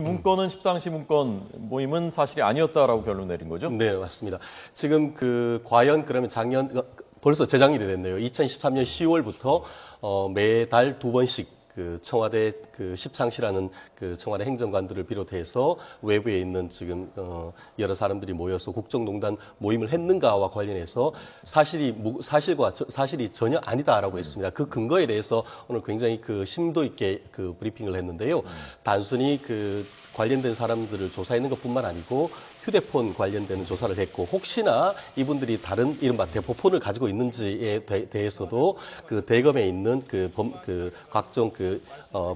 문건은 십상시 문건 모임은 사실이 아니었다라고 결론 내린 거죠? 네, 맞습니다. 지금 과연 그러면 벌써 재작년이 됐네요. 2013년 10월부터 매달 2번씩 청와대 십상시라는 청와대 행정관들을 비롯해서 외부에 있는 지금 여러 사람들이 모여서 국정농단 모임을 했는가와 관련해서 사실이 전혀 아니다라고 했습니다. 그 근거에 대해서 오늘 굉장히 심도 있게 브리핑을 했는데요. 단순히 관련된 사람들을 조사했는 것뿐만 아니고 휴대폰 관련되는 조사를 했고, 혹시나 이분들이 다른 이른바 대포폰을 가지고 있는지에 대해서도 대검에 있는 각종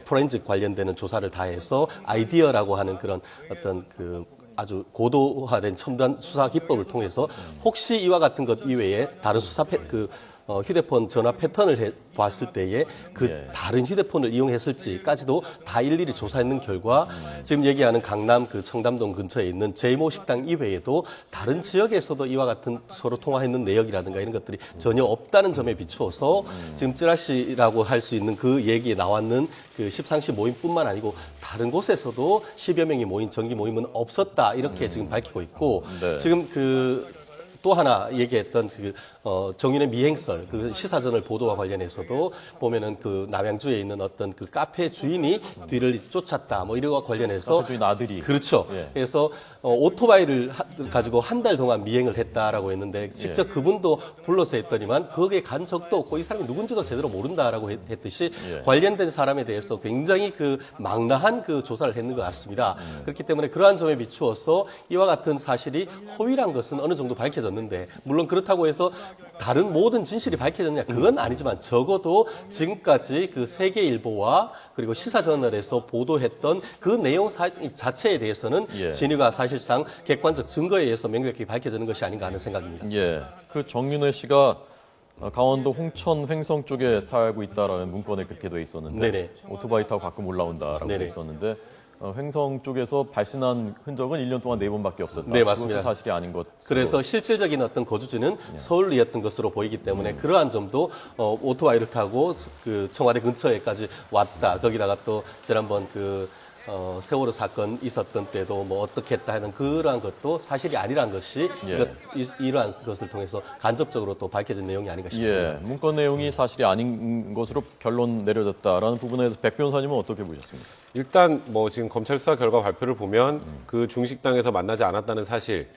포렌식 관련되는 조사를 다 해서 아이디어라고 하는 그런 어떤 아주 고도화된 첨단 수사 기법을 통해서 혹시 이와 같은 것 이외에 다른 휴대폰 전화 패턴을 봤을 때에 다른 휴대폰을 이용했을지까지도 다 일일이 조사했는 결과 지금 얘기하는 강남 청담동 근처에 있는 제이모 식당 이외에도 다른 지역에서도 이와 같은 서로 통화했는 내역이라든가 이런 것들이 전혀 없다는 점에 비추어서 지금 찌라시라고 할 수 있는 그 얘기에 나왔는 십상시 모임뿐만 아니고 다른 곳에서도 10여 명이 모인 정기 모임은 없었다 이렇게 지금 밝히고 있고, 네. 지금 또 하나 얘기했던 정윤의 미행설, 시사저널 보도와 관련해서도 보면은 남양주에 있는 어떤 카페 주인이 뒤를 쫓았다, 뭐 이런 거 관련해서. 주인 아들이. 그렇죠. 예. 그래서 오토바이를 가지고 한 달 동안 미행을 했다라고 했는데 직접 그분도 불러서 했더니만 거기에 간 적도 없고 이 사람이 누군지도 제대로 모른다라고 했듯이 관련된 사람에 대해서 굉장히 망라한 조사를 했는 것 같습니다. 그렇기 때문에 그러한 점에 비추어서 이와 같은 사실이 허위란 것은 어느 정도 밝혀졌는데, 물론 그렇다고 해서 다른 모든 진실이 밝혀졌냐 그건 아니지만 적어도 지금까지 세계일보와 그리고 시사저널에서 보도했던 그 내용 자체에 대해서는 진위가 사실상 객관적 증거에 의해서 명백히 밝혀지는 것이 아닌가 하는 생각입니다. 예, 정윤회 씨가 강원도 홍천 횡성 쪽에 살고 있다라는 문건에 그렇게 돼 있었는데, 네네. 오토바이 타고 가끔 올라온다라고 돼 있었는데, 횡성 쪽에서 발신한 흔적은 1년 동안 4번밖에 없었다. 네, 맞습니다. 그것도 사실이 아닌 것. 그래서 실질적인 어떤 거주지는 서울이었던 것으로 보이기 때문에 그러한 점도 오토바이를 타고 청와대 근처에까지 왔다. 거기다가 또 지난번 세월호 사건 있었던 때도 뭐 어떻게 했다 하는 그러한 것도 사실이 아니란 것이 이러한 것을 통해서 간접적으로 또 밝혀진 내용이 아닌가 싶습니다. 문건 내용이 사실이 아닌 것으로 결론 내려졌다라는 부분에 대해서 백 변호사님은 어떻게 보셨습니까? 일단 지금 검찰 수사 결과 발표를 보면 중식당에서 만나지 않았다는 사실,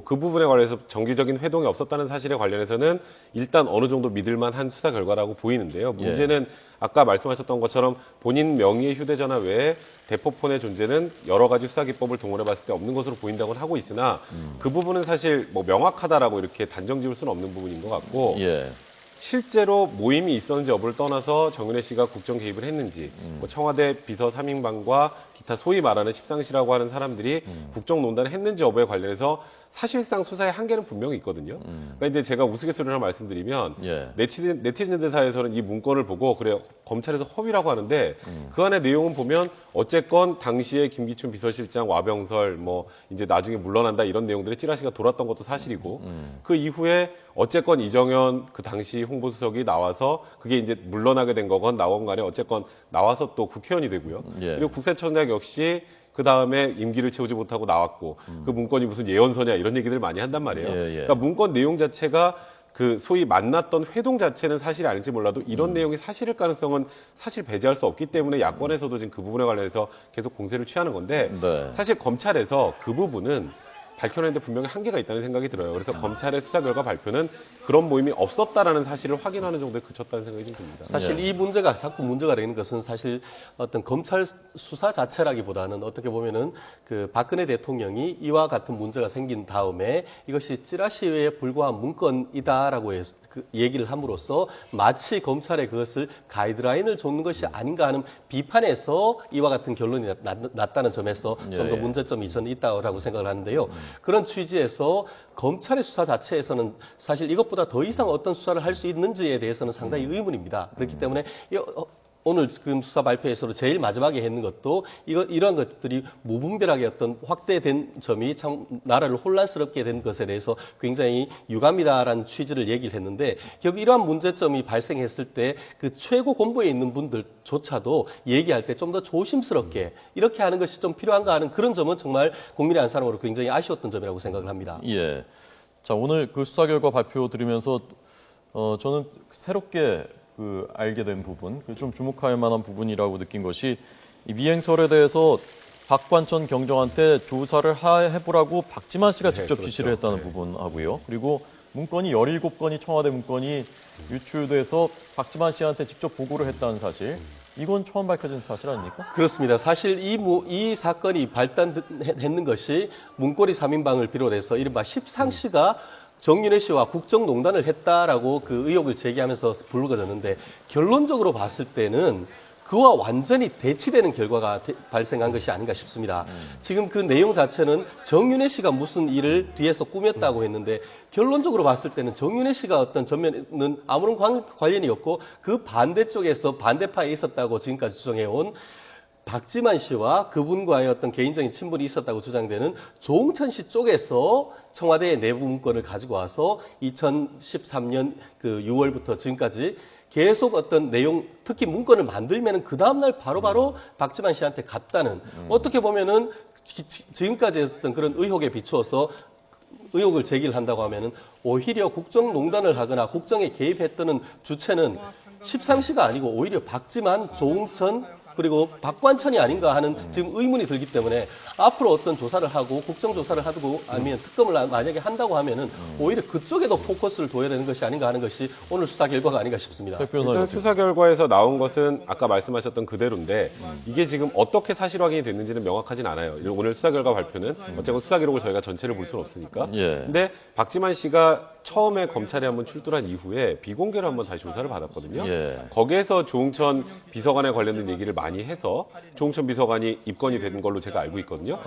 그 부분에 관해서 정기적인 회동이 없었다는 사실에 관련해서는 일단 어느 정도 믿을만한 수사 결과라고 보이는데요. 문제는 아까 말씀하셨던 것처럼 본인 명의의 휴대전화 외에 대포폰의 존재는 여러 가지 수사 기법을 동원해 봤을 때 없는 것으로 보인다고는 하고 있으나 그 부분은 사실 명확하다라고 이렇게 단정 지을 수는 없는 부분인 것 같고, 실제로 모임이 있었는지 여부를 떠나서 정윤회 씨가 국정 개입을 했는지, 청와대 비서 3인방과 기타 소위 말하는 십상시라고 하는 사람들이 국정농단을 했는지 여부에 관련해서 사실상 수사의 한계는 분명히 있거든요. 그러니까 이제 제가 우스갯소리로 말씀드리면 네티즌들 사이에서는 이 문건을 보고 그래 검찰에서 허위라고 하는데 그 안에 내용은 보면 어쨌건 당시에 김기춘 비서실장 와병설 이제 나중에 물러난다 이런 내용들의 찌라시가 돌았던 것도 사실이고 그 이후에 어쨌건 이정현 당시 홍보수석이 나와서 그게 이제 물러나게 된 거건 나온 간에 어쨌건 나와서 또 국회의원이 되고요. 그리고 국세청장 역시 그 다음에 임기를 채우지 못하고 나왔고 그 문건이 무슨 예언서냐 이런 얘기들 많이 한단 말이에요. 그러니까 문건 내용 자체가 소위 만났던 회동 자체는 사실이 아닐지 몰라도 이런 내용이 사실일 가능성은 사실 배제할 수 없기 때문에 야권에서도 지금 그 부분에 관련해서 계속 공세를 취하는 건데 사실 검찰에서 그 부분은 밝혀내는데 분명히 한계가 있다는 생각이 들어요. 그래서 검찰의 수사 결과 발표는 그런 모임이 없었다라는 사실을 확인하는 정도에 그쳤다는 생각이 좀 듭니다. 사실 이 문제가 자꾸 문제가 되는 것은 사실 어떤 검찰 수사 자체라기보다는 어떻게 보면은 박근혜 대통령이 이와 같은 문제가 생긴 다음에 이것이 찌라시에 불과한 문건이다라고 얘기를 함으로써 마치 검찰에 그것을 가이드라인을 줬는 것이 아닌가 하는 비판에서 이와 같은 결론이 났다는 점에서 좀 더 문제점이 저는 있다고 생각을 하는데요. 그런 취지에서 검찰의 수사 자체에서는 사실 이것보다 더 이상 어떤 수사를 할 수 있는지에 대해서는 상당히 의문입니다. 그렇기 때문에 오늘 지금 수사 발표에서 제일 마지막에 했는 것도 이러한 것들이 무분별하게 어떤 확대된 점이 참 나라를 혼란스럽게 된 것에 대해서 굉장히 유감이다라는 취지를 얘기를 했는데 결국 이러한 문제점이 발생했을 때 그 최고 본부에 있는 분들조차도 얘기할 때 좀 더 조심스럽게 이렇게 하는 것이 좀 필요한가 하는 그런 점은 정말 국민의 한 사람으로 굉장히 아쉬웠던 점이라고 생각을 합니다. 예. 자, 오늘 그 수사 결과 발표 들으면서 저는 새롭게 알게 된 부분, 좀 주목할 만한 부분이라고 느낀 것이 이 미행설에 대해서 박관천 경정한테 조사를 해보라고 박지만 씨가 직접 그렇죠. 지시를 했다는 부분하고요. 그리고 문건이 17건이 청와대 문건이 유출돼서 박지만 씨한테 직접 보고를 했다는 사실. 이건 처음 밝혀진 사실 아닙니까? 그렇습니다. 사실 이 사건이 발단했는 것이 문고리 3인방을 비롯해서 이른바 십상시가 정윤회 씨와 국정농단을 했다라고 그 의혹을 제기하면서 불거졌는데 결론적으로 봤을 때는 그와 완전히 대치되는 결과가 발생한 것이 아닌가 싶습니다. 지금 그 내용 자체는 정윤회 씨가 무슨 일을 뒤에서 꾸몄다고 했는데 결론적으로 봤을 때는 정윤회 씨가 어떤 전면에는 아무런 관련이 없고 그 반대쪽에서 반대파에 있었다고 지금까지 주장해온 박지만 씨와 그분과의 어떤 개인적인 친분이 있었다고 주장되는 조응천 씨 쪽에서 청와대의 내부 문건을 가지고 와서 2013년 그 6월부터 지금까지 계속 어떤 내용, 특히 문건을 만들면은 그 다음날 바로바로 박지만 씨한테 갔다는 어떻게 보면은 지금까지 했었던 그런 의혹에 비추어서 의혹을 제기를 한다고 하면은 오히려 국정농단을 하거나 국정에 개입했던 주체는 십상시가 아니고 오히려 박지만, 조응천, 그리고 박관천이 아닌가 하는 지금 의문이 들기 때문에 앞으로 어떤 조사를 하고 국정조사를 하고 아니면 특검을 만약에 한다고 하면은 오히려 그쪽에도 포커스를 둬야 되는 것이 아닌가 하는 것이 오늘 수사 결과가 아닌가 싶습니다. 일단 수사 결과에서 나온 것은 아까 말씀하셨던 그대로인데 이게 지금 어떻게 사실 확인이 됐는지는 명확하진 않아요. 오늘 수사 결과 발표는 어쨌든 수사 기록을 저희가 전체를 볼 수는 없으니까. 예. 근데 박지만 씨가 처음에 검찰에 한번 출두한 이후에 비공개로 한번 다시 조사를 받았거든요. 예. 거기에서 조응천 비서관에 관련된 얘기를 많이 해서 조응천 비서관이 입건이 된 걸로 제가 알고 있거든요.